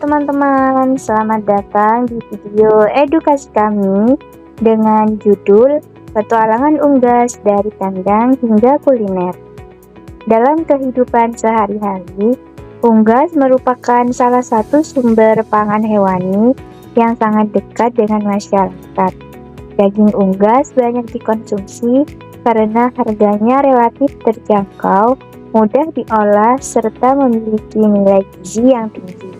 teman-teman, selamat datang di video edukasi kami dengan judul Petualangan Unggas dari Kandang hingga Kuliner. Dalam kehidupan sehari-hari, unggas merupakan salah satu sumber pangan hewani yang sangat dekat dengan masyarakat. Daging unggas banyak dikonsumsi karena harganya relatif terjangkau, mudah diolah, serta memiliki nilai gizi yang tinggi.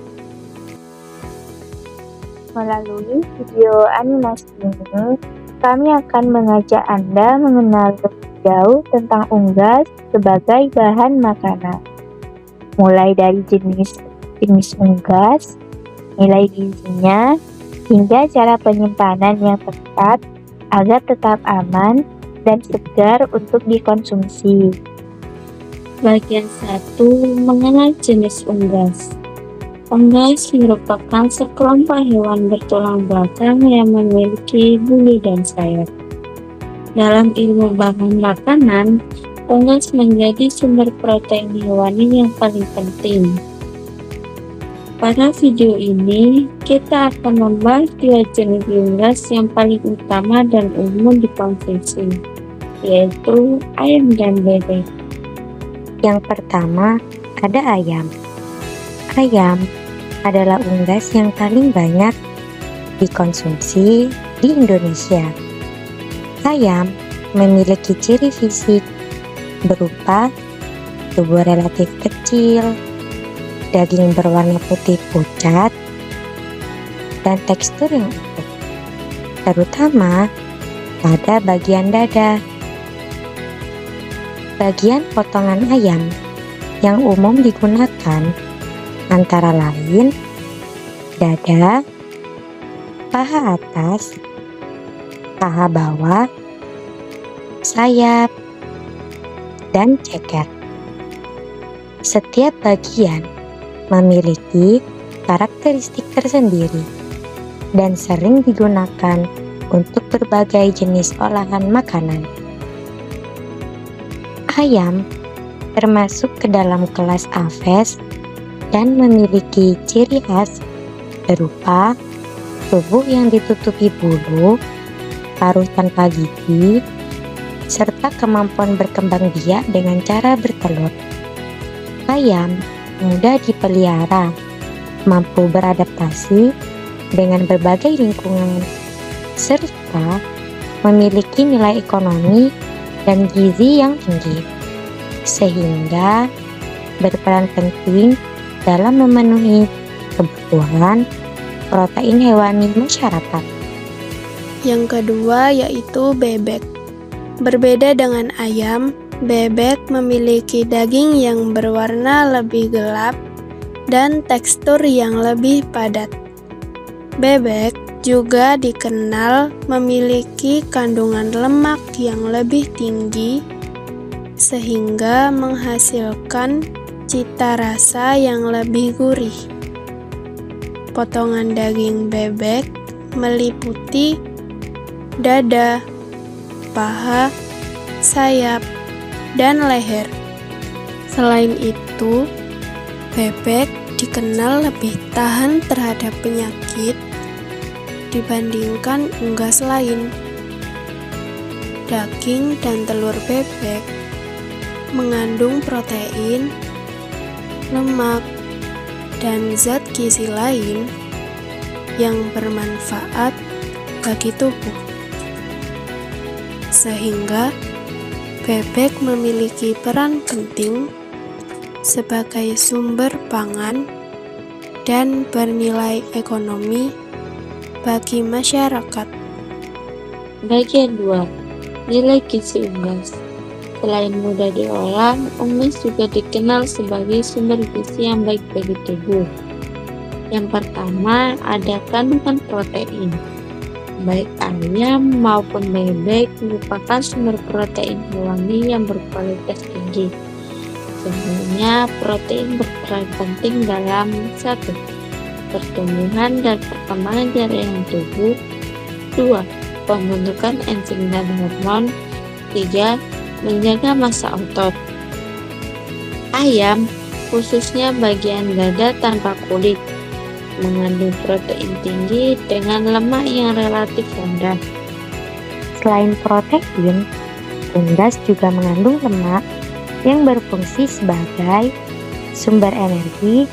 Melalui video animasi ini, kami akan mengajak Anda mengenal lebih jauh tentang unggas sebagai bahan makanan. Mulai dari jenis unggas, nilai gizinya, hingga cara penyimpanan yang tepat agar tetap aman dan segar untuk dikonsumsi. Bagian 1. Mengenal jenis unggas. Unggas merupakan sekelompok hewan bertulang belakang yang memiliki bulu dan sayap. Dalam ilmu bahan makanan, unggas menjadi sumber protein hewani yang paling penting. Pada video ini, kita akan membahas 2 jenis unggas yang paling utama dan umum dikonsumsi, yaitu ayam dan bebek. Yang pertama, ada ayam. Ayam adalah unggas yang paling banyak dikonsumsi di Indonesia. Ayam memiliki ciri fisik berupa tubuh relatif kecil, daging berwarna putih pucat, dan tekstur yang empuk, terutama pada bagian dada. Bagian potongan ayam yang umum digunakan antara lain dada, paha atas, paha bawah, sayap, dan ceker. Setiap bagian memiliki karakteristik tersendiri dan sering digunakan untuk berbagai jenis olahan makanan. Ayam termasuk ke dalam kelas Aves dan memiliki ciri khas berupa tubuh yang ditutupi bulu, paruh tanpa gigi, serta kemampuan berkembang biak dengan cara bertelur. Ayam mudah dipelihara, mampu beradaptasi dengan berbagai lingkungan, serta memiliki nilai ekonomi dan gizi yang tinggi, sehingga berperan penting dalam memenuhi kebutuhan protein hewani masyarakat. Yang kedua yaitu bebek. Berbeda dengan ayam, bebek memiliki daging yang berwarna lebih gelap dan tekstur yang lebih padat. Bebek juga dikenal memiliki kandungan lemak yang lebih tinggi, sehingga menghasilkan cita rasa yang lebih gurih. Potongan daging bebek meliputi dada, paha, sayap, dan leher. Selain itu, bebek dikenal lebih tahan terhadap penyakit dibandingkan unggas lain. Daging dan telur bebek mengandung protein, lemak, dan zat gizi lain yang bermanfaat bagi tubuh. Sehingga bebek memiliki peran penting sebagai sumber pangan dan bernilai ekonomi bagi masyarakat. Bagian 2. Nilai gizi unggas. Selain mudah diolah, unggas juga dikenal sebagai sumber gizi yang baik bagi tubuh. Yang pertama, ada kandungan protein. Baik ayam maupun bebek merupakan sumber protein hewani yang berkualitas tinggi. Sebenarnya, protein berperan penting dalam 1. Pertumbuhan dan perkembangan jaringan tubuh. 2. Pembentukan enzim dan hormon. 3. Menjaga massa otot. Ayam, khususnya bagian dada tanpa kulit, mengandung protein tinggi dengan lemak yang relatif rendah. Selain protein, unggas juga mengandung lemak yang berfungsi sebagai sumber energi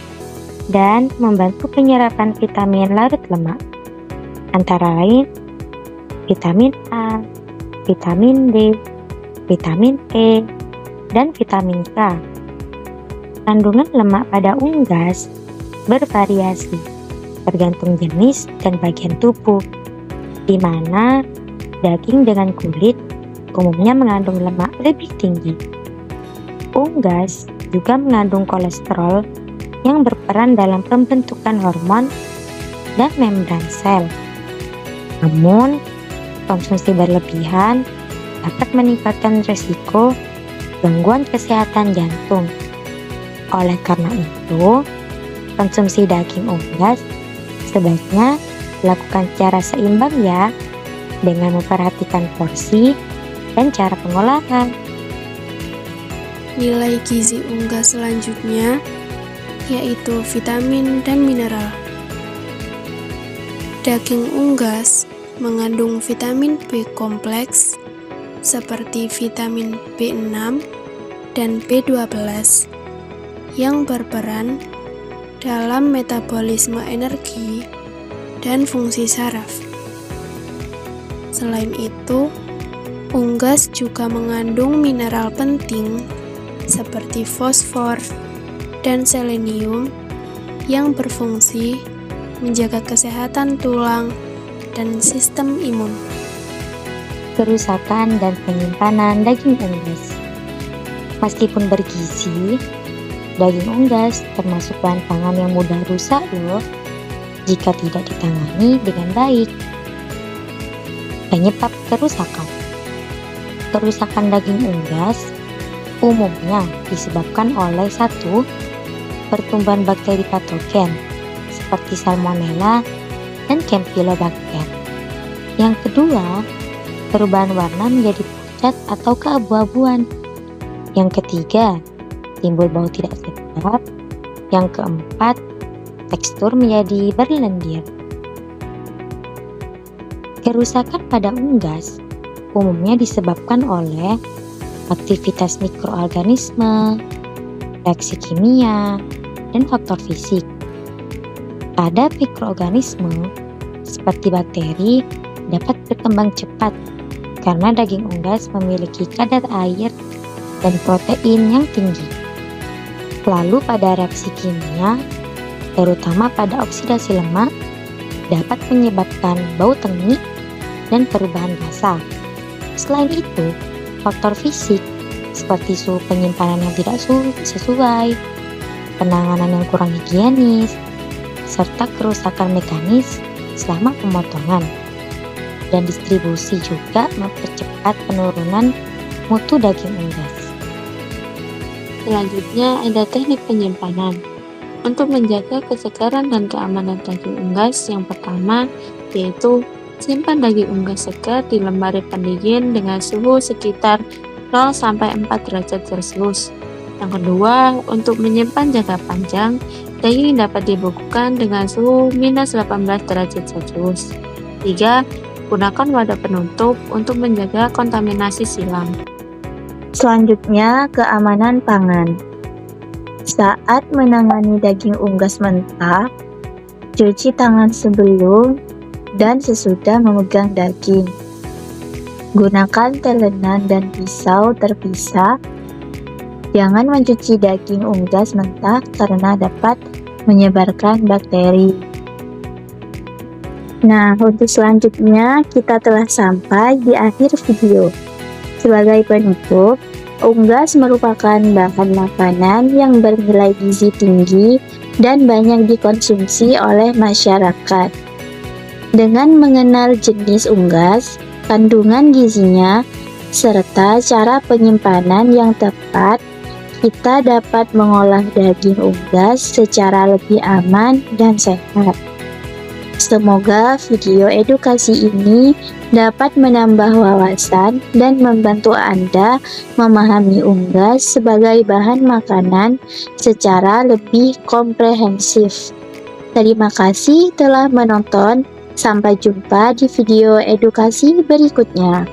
dan membantu penyerapan vitamin larut lemak, antara lain vitamin A, vitamin D, vitamin E, dan vitamin K. Kandungan lemak pada unggas bervariasi tergantung jenis dan bagian tubuh, di mana daging dengan kulit umumnya mengandung lemak lebih tinggi. Unggas juga mengandung kolesterol yang berperan dalam pembentukan hormon dan membran sel. Namun, konsumsi berlebihan dapat meningkatkan risiko gangguan kesehatan jantung. Oleh karena itu, konsumsi daging unggas sebaiknya dilakukan secara seimbang ya, dengan memperhatikan porsi dan cara pengolahan. Nilai gizi unggas selanjutnya yaitu vitamin dan mineral. Daging unggas mengandung vitamin B kompleks seperti vitamin B6 dan B12 yang berperan dalam metabolisme energi dan fungsi saraf. Selain itu, unggas juga mengandung mineral penting seperti fosfor dan selenium yang berfungsi menjaga kesehatan tulang dan sistem imun. Kerusakan dan penyimpanan daging unggas. Meskipun bergizi, daging unggas termasuk bahan pangan yang mudah rusak loh jika tidak ditangani dengan baik. Penyebab kerusakan. Kerusakan daging unggas umumnya disebabkan oleh 1. Pertumbuhan bakteri patogen seperti Salmonella dan Campylobacter. Yang kedua, perubahan warna menjadi pucat atau keabu-abuan. Yang ketiga, timbul bau tidak sedap. Yang keempat, tekstur menjadi berlendir. Kerusakan pada unggas umumnya disebabkan oleh aktivitas mikroorganisme, reaksi kimia, dan faktor fisik. Pada mikroorganisme seperti bakteri dapat berkembang cepat karena daging unggas memiliki kadar air dan protein yang tinggi. Lalu pada reaksi kimia, terutama pada oksidasi lemak, dapat menyebabkan bau tengik dan perubahan rasa. Selain itu, faktor fisik seperti suhu penyimpanan yang tidak sesuai, penanganan yang kurang higienis, serta kerusakan mekanis selama pemotongan dan distribusi juga mempercepat penurunan mutu daging unggas. Selanjutnya ada teknik penyimpanan. Untuk menjaga kesegaran dan keamanan daging unggas, yang pertama yaitu simpan daging unggas segar di lemari pendingin dengan suhu sekitar 0-4 derajat Celcius. Yang kedua, untuk menyimpan jangka panjang, daging dapat dibekukan dengan suhu -18 derajat Celcius. 3. Gunakan wadah penutup untuk menjaga kontaminasi silang. Selanjutnya, keamanan pangan. Saat menangani daging unggas mentah, cuci tangan sebelum dan sesudah memegang daging. Gunakan telenan dan pisau terpisah. Jangan mencuci daging unggas mentah karena dapat menyebarkan bakteri. Nah, untuk selanjutnya kita telah sampai di akhir video. Sebagai penutup, unggas merupakan bahan makanan yang bernilai gizi tinggi dan banyak dikonsumsi oleh masyarakat. Dengan mengenal jenis unggas, kandungan gizinya, serta cara penyimpanan yang tepat, kita dapat mengolah daging unggas secara lebih aman dan sehat. Semoga video edukasi ini dapat menambah wawasan dan membantu Anda memahami unggas sebagai bahan makanan secara lebih komprehensif. Terima kasih telah menonton. Sampai jumpa di video edukasi berikutnya.